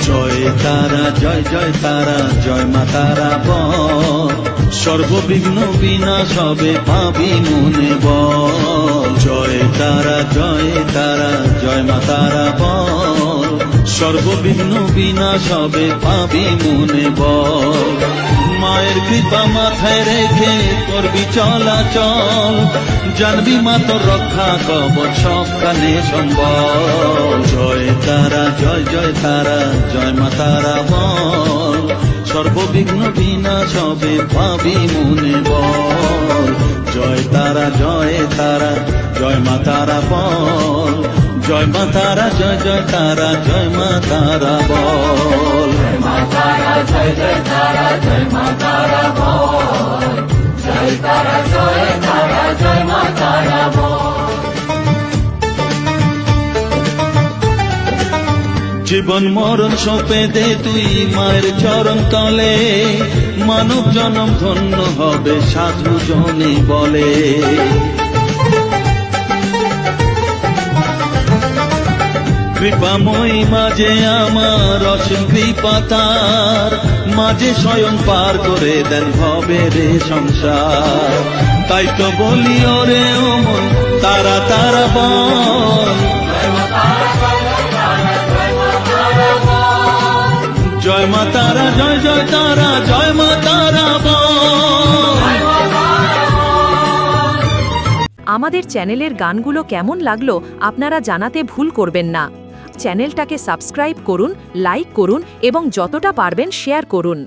জয় তারা জয় জয় তারা জয় মা তারা বল, সর্ববিঘ্ন বিনাশ হবে পাবি মনে বল। জয় তারা জয় তারা জয় মা তারা বল, সর্ববিঘ্ন বিনাশ হবে পাবি মনে বল। মায়ের কৃপা মাথায় রেখে করবি চলাচল, জানবি মা তোর রক্ষা কবচ সব কানে সম্বল। জয় তারা জয় জয় তারা জয় মা তারা বল, সর্ববিঘ্ন বিনাশ হবে পাবি মনে বল। জয় তারা জয় তারা জয় মা তারা বল, জয় মা তারা জয় জয় তারা জয় মা তারা বল। জয় মা তারা জয় জয় তারা জয় মা তারা বল, জয় তারা জয় তারা জয় মা তারা বল। জীবন মরণ সঁপে দে তুই মায়ের চরণ তলে, মানব জনম ধন্য হবে সাধু জনে বলে। কৃপাময়ী মাঝে আমার অসীম কৃপা তার, মাঝে স্বয়ং পার করে দেন ভবের সংসার। তাই তো বলি ওরে ও মন তারা তারা বল, জয় মা তারা জয় জয় তারা জয় মা তারা বল। আমাদের চ্যানেলের গানগুলো কেমন লাগলো আপনারা জানাতে ভুল করবেন না। চ্যানেলটাকে সাবস্ক্রাইব করুন, লাইক করুন এবং যতটা পারবেন শেয়ার করুন।